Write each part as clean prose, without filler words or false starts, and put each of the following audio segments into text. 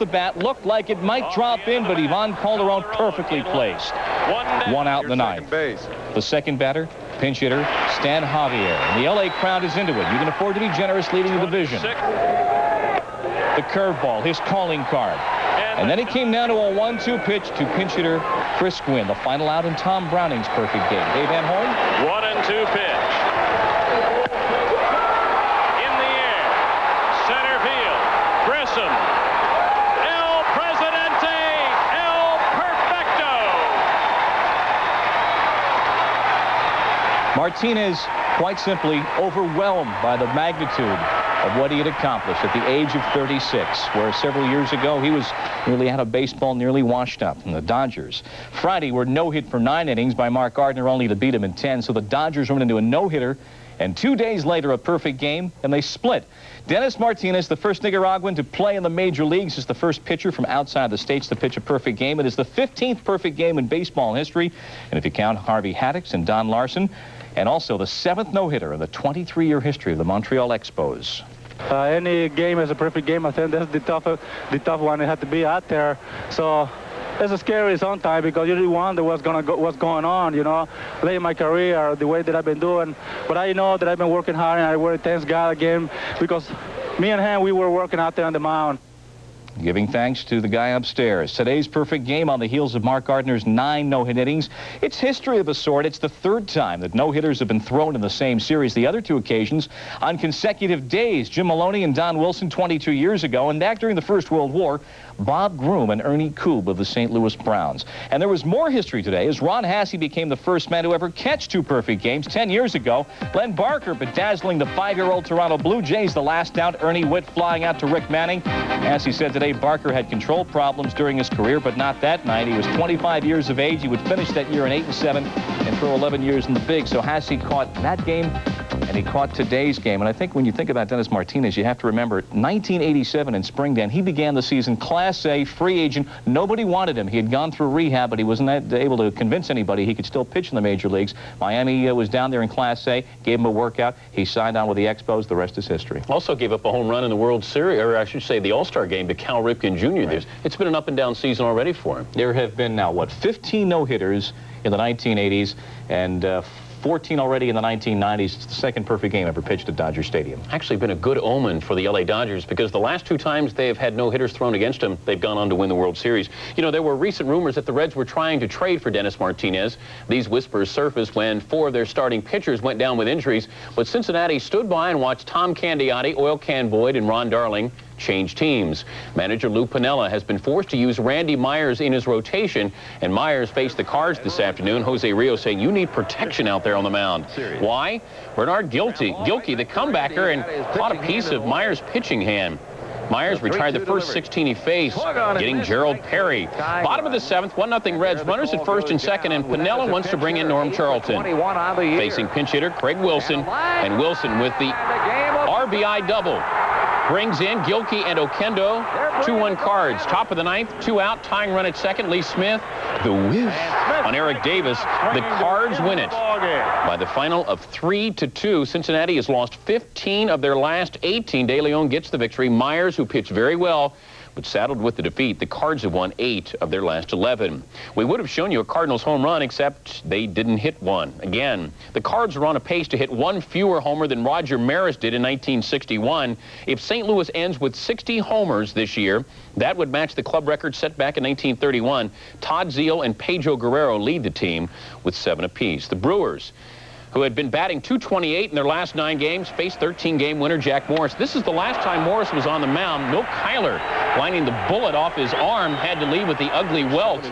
the bat, looked like it might drop in, but Ivan Calderon perfectly placed. One out in the ninth. The second batter, pinch hitter, Stan Javier. And the L.A. crowd is into it. You can afford to be generous leading the division. The curveball, his calling card. And then it came down to a 1-2 pitch to pinch hitter Chris Gwynn. The final out in Tom Browning's perfect game. Dave Van Horn. 1-2 pitch. In the air. Center field. Grissom. El Presidente. El Perfecto. Martinez, quite simply, overwhelmed by the magnitude of what he had accomplished at the age of 36, where several years ago he was nearly out of baseball, nearly washed up. And the Dodgers Friday were no-hit for 9 innings by Mark Gardner, only to beat him in 10. So the Dodgers went into a no-hitter, and 2 days later a perfect game, and they split. Dennis Martinez, the first Nicaraguan to play in the major leagues, is the first pitcher from outside the states to pitch a perfect game. It is the 15th perfect game in baseball history, and if you count Harvey Haddix and Don Larson, and also the 7th no-hitter in the 23-year history of the Montreal Expos. Any game is a perfect game. I think that's the tough one. It had to be out there. So it's scary sometimes because you really wonder what's going on, you know, late in my career, the way that I've been doing. But I know that I've been working hard, and I really thank God again because me and him, we were working out there on the mound. Giving thanks to the guy upstairs. Today's perfect game on the heels of Mark Gardner's 9 no-hit innings. It's history of a sort. It's the 3rd time that no-hitters have been thrown in the same series. The other 2 occasions on consecutive days. Jim Maloney and Don Wilson 22 years ago, and back during the First World War, Bob Groom and Ernie Koob of the St. Louis Browns. And there was more history today as Ron Hasse became the first man to ever catch 2 perfect games. 10 years ago, Len Barker bedazzling the 5-year-old Toronto Blue Jays. The last out, Ernie Witt flying out to Rick Manning. Hasse said today Barker had control problems during his career, but not that night. He was 25 years of age. He would finish that year in 8-7 and throw 11 years in the big. So Hasse caught that game, and he caught today's game. And I think when you think about Dennis Martinez, you have to remember 1987 in Springdale, he began the season Class A, free agent. Nobody wanted him. He had gone through rehab, but he wasn't able to convince anybody he could still pitch in the major leagues. Miami was down there in Class A, gave him a workout. He signed on with the Expos. The rest is history. Also gave up a home run in the World Series, or I should say the All-Star game to Cal Ripken Jr. Right. It's been an up-and-down season already for him. There have been now, what, 15 no-hitters in the 1980s, and 14 already in the 1990s. It's the 2nd perfect game ever pitched at Dodger Stadium. Actually been a good omen for the LA Dodgers because the last 2 times they've had no hitters thrown against them, they've gone on to win the World Series. You know, there were recent rumors that the Reds were trying to trade for Dennis Martinez. These whispers surfaced when 4 of their starting pitchers went down with injuries, but Cincinnati stood by and watched Tom Candiotti, Oil Can Boyd, and Ron Darling change teams. Manager Lou Piniella has been forced to use Randy Myers in his rotation, and Myers faced the Cards this afternoon. Jose Rios saying, you need protection out there on the mound. Why? Bernard Gilkey, the comebacker, and caught a piece of Myers' pitching hand. Myers retired the first 16 he faced, getting Gerald Perry. Bottom of the 7th, 1-0 Reds. Runners at first and second, and Piniella wants to bring in Norm Charlton. Facing pinch hitter Craig Wilson, and Wilson with the RBI double. Brings in Gilkey and Oquendo. 2-1 Cards. Top of the 9th, 2 out. Tying run at second. Lee Smith. The whiff on Eric Davis. The Cards win it by the final of 3-2. Cincinnati has lost 15 of their last 18. De Leon gets the victory. Myers, who pitched very well, but saddled with the defeat. The Cards have won 8 of their last 11. We would have shown you a Cardinals home run, except they didn't hit one. Again, the Cards are on a pace to hit 1 fewer homer than Roger Maris did in 1961. If St. Louis ends with 60 homers this year, that would match the club record set back in 1931. Todd Zeile and Pedro Guerrero lead the team with 7 apiece. The Brewers, who had been batting .228 in their last 9 games, faced 13-game winner Jack Morris. This is the last time Morris was on the mound. Milt Kyler, lining the bullet off his arm, had to leave with the ugly welt.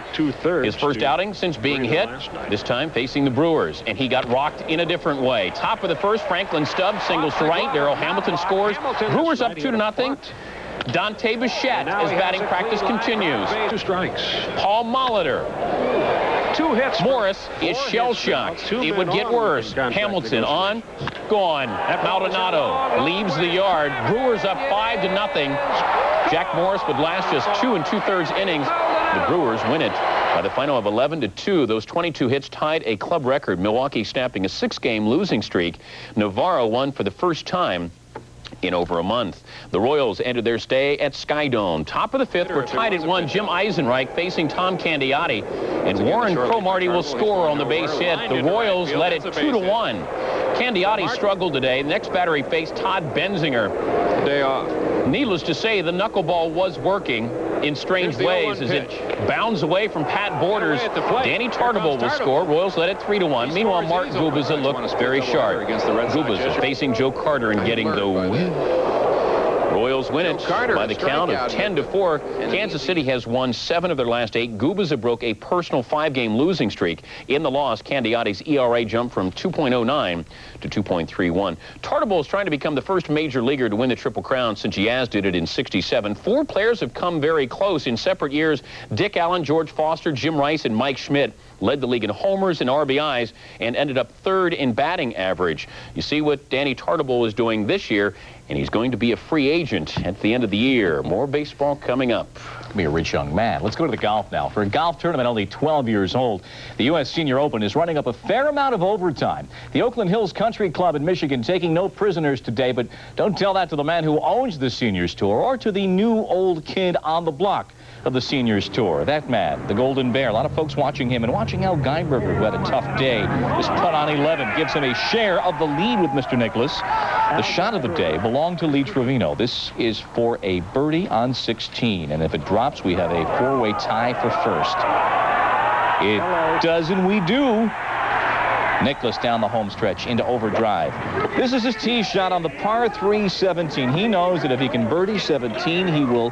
His first outing since being hit, this time facing the Brewers, and he got rocked in a different way. Top of the 1st, Franklin Stubbs singles to right. Darrell Hamilton scores. Brewers up 2-0. Dante Bichette, as batting practice continues. 2 strikes. Paul Molitor. 2 hits. Morris is shell-shocked. It would get worse. Hamilton on, gone. Maldonado leaves the yard. Brewers up 5-0. Jack Morris would last just 2 2/3 innings. The Brewers win it by the final of 11-2. Those 22 hits tied a club record. Milwaukee snapping a 6-game losing streak. Navarro won for the first time in over a month. The Royals ended their stay at Skydome. Top of the fifth, we're tied at 1. Jim Eisenreich facing Tom Candiotti. And Warren Cromartie will score on the base hit. The Royals led it 2-1. Candiotti struggled today. The next batter he faced Todd Benzinger. Day off. Needless to say, the knuckleball was working in strange ways as it bounds away from Pat Borders. Danny Tartabull will score. Royals led it 3-1. Meanwhile, Mark Gubicza looked very sharp. Gubicza facing Joe Carter and getting the win. Royals win it by the count of 10-4. Kansas City has won 7 of their last 8. Gubicza broke a personal 5-game losing streak. In the loss, Candiotti's ERA jumped from 2.09 to 2.31. Tartabull is trying to become the first major leaguer to win the Triple Crown since Yaz did it in '67. 4 players have come very close in separate years. Dick Allen, George Foster, Jim Rice, and Mike Schmidt led the league in homers and RBIs and ended up 3rd in batting average. You see what Danny Tartabull is doing this year, and he's going to be a free agent at the end of the year. More baseball coming up. Could be a rich young man. Let's go to the golf now. For a golf tournament only 12 years old, the U.S. Senior Open is running up a fair amount of overtime. The Oakland Hills Country Club in Michigan taking no prisoners today, but don't tell that to the man who owns the Seniors Tour or to the new old kid on the block of the Seniors Tour. That man, the Golden Bear. A lot of folks watching him and watching Al Geinberger, who had a tough day. This putt on 11 gives him a share of the lead with Mr. Nicklaus. The shot of the day belonged to Lee Trevino. This is for a birdie on 16, and if it drops, we have a 4-way tie for first. It does, and we do. Nicklaus down the home stretch into overdrive. This is his tee shot on the par 3 17. He knows that if he can birdie 17, he will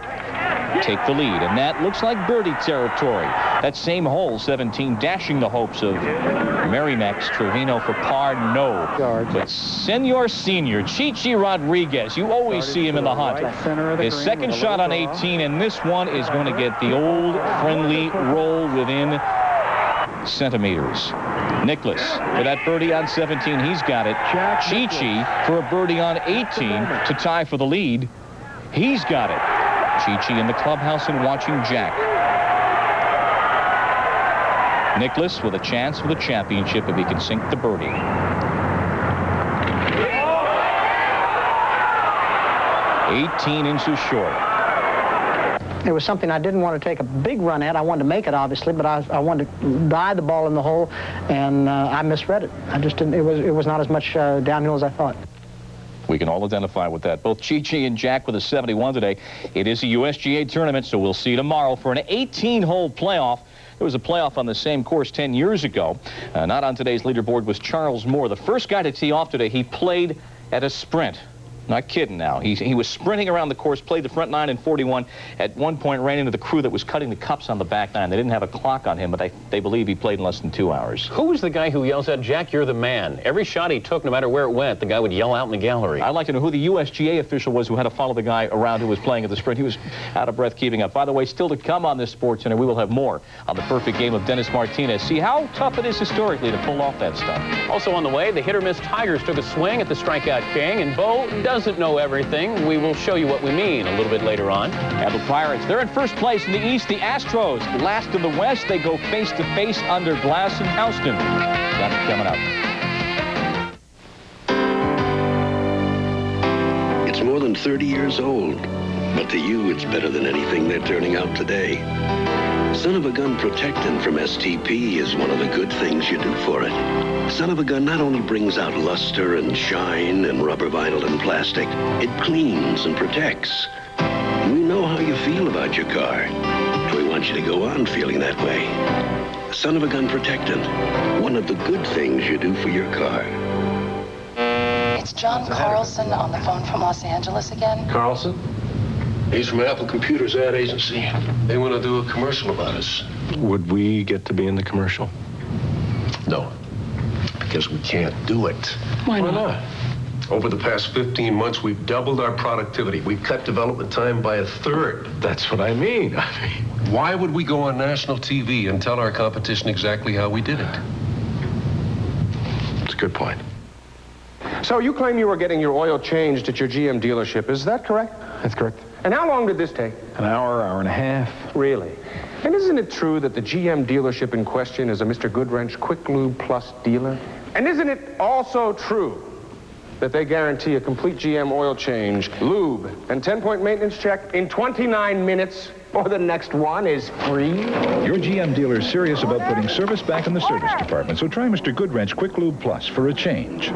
take the lead, and that looks like birdie territory. That same hole, 17, dashing the hopes of Merrimack's Trevino for par, no. But Senor Senior, Chichi Rodriguez, you always see him in the hunt. His second shot on 18, and this one is going to get the old friendly roll within centimeters. Nicklaus for that birdie on 17, he's got it. Chichi for a birdie on 18 to tie for the lead. He's got it. Chichi in the clubhouse and watching Jack. Nicklaus with a chance for the championship if he can sink the birdie. "18 inches short." It was something I didn't want to take a big run at. I wanted to make it, obviously, but I wanted to dive the ball in the hole, and I misread it. I just didn't. It was not as much downhill as I thought. We can all identify with that. Both Chichi and Jack with a 71 today. It is a USGA tournament, so we'll see you tomorrow for an 18-hole playoff. There was a playoff on the same course 10 years ago. Not on today's leaderboard was Charles Moore. The first guy to tee off today, he played at a sprint. Not kidding now. He was sprinting around the course, played the front 9 in 41. At one point, ran into the crew that was cutting the cups on the back 9. They didn't have a clock on him, but they believe he played in less than 2 hours. Who was the guy who yells out, "Jack, you're the man"? Every shot he took, no matter where it went, the guy would yell out in the gallery. I'd like to know who the USGA official was who had to follow the guy around who was playing at the sprint. He was out of breath keeping up. By the way, still to come on this Sports Center, we will have more on the perfect game of Dennis Martinez. See how tough it is historically to pull off that stuff. Also on the way, the hit-or-miss Tigers took a swing at the strikeout king, and Bo doesn't know everything. We will show you what we mean a little bit later on. And the Pirates, they're in first place in the East. The Astros, last in the West. They go face-to-face under glass in Houston. That's coming up. It's more than 30 years old, but to you, it's better than anything they're turning out today. Son of a Gun Protectant from STP is one of the good things you do for it. Son of a Gun not only brings out luster and shine and rubber, vinyl, and plastic, it cleans and protects. We know how you feel about your car, and we want you to go on feeling that way. Son of a Gun Protectant, one of the good things you do for your car. It's John Carlson on the phone from Los Angeles again. Carlson? He's from Apple Computers ad agency. They want to do a commercial about us. Would we get to be in the commercial? No, because we can't do it. Why not? Over the past 15 months, we've doubled our productivity. We've cut development time by 1/3. That's what I mean. Why would we go on national TV and tell our competition exactly how we did it? That's a good point. So you claim you were getting your oil changed at your GM dealership. Is that correct? That's correct. And how long did this take? An hour, hour and a half. Really? And isn't it true that the GM dealership in question is a Mr. Goodwrench Quick Lube Plus dealer? And isn't it also true that they guarantee a complete GM oil change, lube, and 10-point maintenance check in 29 minutes, or the next one is free. Your GM dealer is serious about putting service back in the service department, so try Mr. Goodwrench Quick Lube Plus for a change.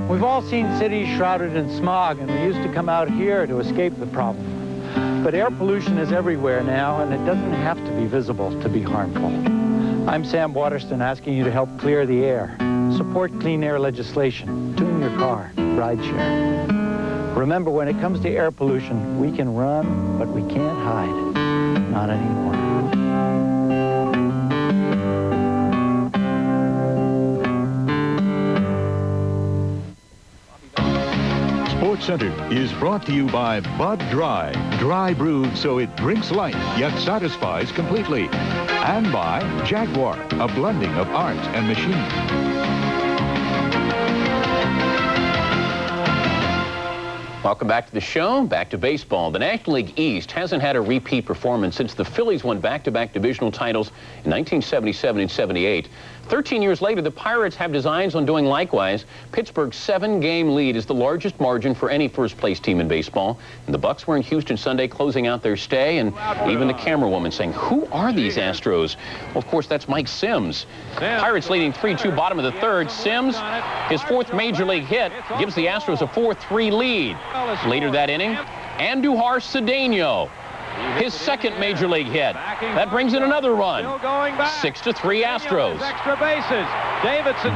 We've all seen cities shrouded in smog, and we used to come out here to escape the problem. But air pollution is everywhere now, and it doesn't have to be visible to be harmful. I'm Sam Waterston, asking you to help clear the air. Support clean air legislation. Tune your car. Ride share. Remember, when it comes to air pollution, we can run, but we can't hide. Not anymore. Sports Center is brought to you by Bud Dry. Dry brewed so it drinks light, yet satisfies completely. And by Jaguar, a blending of art and machine. Welcome back to the show. Back to baseball. The National League East hasn't had a repeat performance since the Phillies won back-to-back divisional titles in 1977 and 78. 13 years later, the Pirates have designs on doing likewise. Pittsburgh's 7-game lead is the largest margin for any first-place team in baseball. And the Bucks were in Houston Sunday closing out their stay, and even the camera woman saying, "Who are these Astros?" Well, of course, that's Mike Sims. Pirates leading 3-2 bottom of the third. Sims, his 4th major league hit, gives the Astros a 4-3 lead. Later that inning, Andujar Cedeno, his 2nd major league hit. That brings in another run. 6-3 Astros.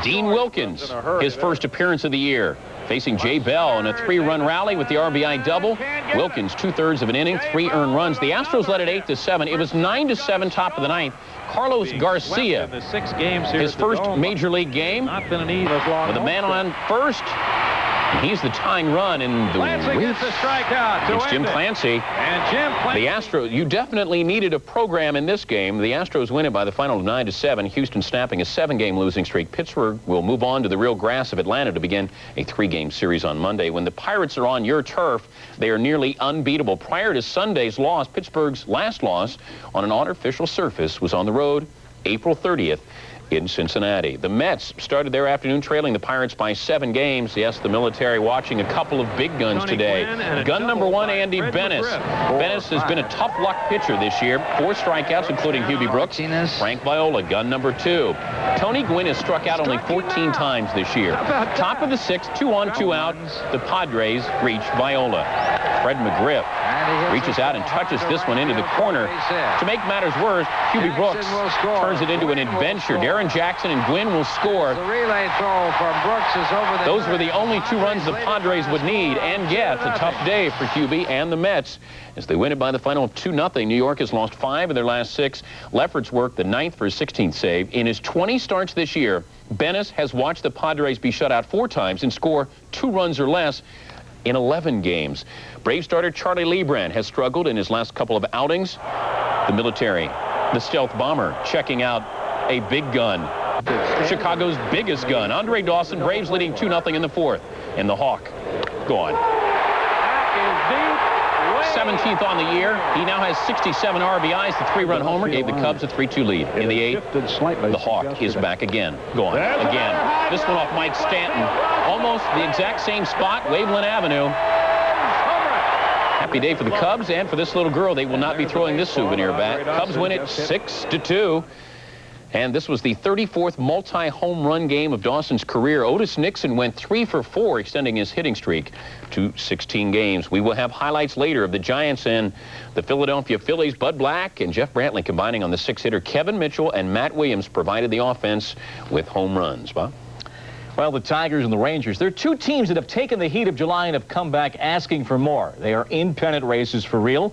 Dean Wilkins, his first appearance of the year, facing Jay Bell in a 3-run rally with the RBI double. Wilkins, 2/3 of an inning, 3 earned runs. The Astros led it 8-7. It was 9-7 top of the 9th. Carlos Garcia, his first major league game, with a man on first. He's the tying run in the whiff. It's Jim Clancy. The Astros, you definitely needed a program in this game. The Astros win it by the final of 9-7. Houston snapping a 7-game losing streak. Pittsburgh will move on to the real grass of Atlanta to begin a 3-game series on Monday. When the Pirates are on your turf, they are nearly unbeatable. Prior to Sunday's loss, Pittsburgh's last loss on an artificial surface was on the road April 30th. In Cincinnati. The Mets started their afternoon trailing the Pirates by 7 games. Yes, the military watching a couple of big guns today. Gun number 1, Andy Bennis. Bennis has been a tough luck pitcher this year. 4 strikeouts, including Hubie Brooks. Frank Viola, gun number 2. Tony Gwynn has struck out only 14 times this year. Top of the 6th, 2 on, 2 out. The Padres reach Viola. Fred McGriff reaches out and touches this one into the corner. To make matters worse, Hubie Brooks turns it into an adventure. Darren Jackson and Gwynn will score. The relay throw from Brooks is over the... Those were the only 2 runs the Padres would need and get. A tough day for Hubie and the Mets as they win it by the final of 2-0. New York has lost 5 of their last 6. Lefferts worked the 9th for his 16th save. In his 20 starts this year, Bennis has watched the Padres be shut out 4 times and score 2 runs or less in 11 games. Brave starter Charlie Lebrand has struggled in his last couple of outings. The military, the stealth bomber, checking out a big gun. Chicago's biggest gun. Andre Dawson, Braves leading 2-0 in the 4th. And the Hawk, gone. 17th on the year. He now has 67 RBIs. The 3-run homer gave the Cubs a 3-2 lead. In the 8th, the Hawk is back again. Gone. Again. This one off Mike Stanton. Almost the exact same spot, Waveland Avenue. Happy day for the Cubs and for this little girl. They will not be throwing this souvenir back. Cubs win it 6-2. And this was the 34th multi-home run game of Dawson's career. Otis Nixon went 3 for 4, extending his hitting streak to 16 games. We will have highlights later of the Giants and the Philadelphia Phillies. Bud Black and Jeff Brantley combining on the 6-hitter. Kevin Mitchell and Matt Williams provided the offense with home runs. Bob? Well, the Tigers and the Rangers, they're 2 teams that have taken the heat of July and have come back asking for more. They are in pennant races for real.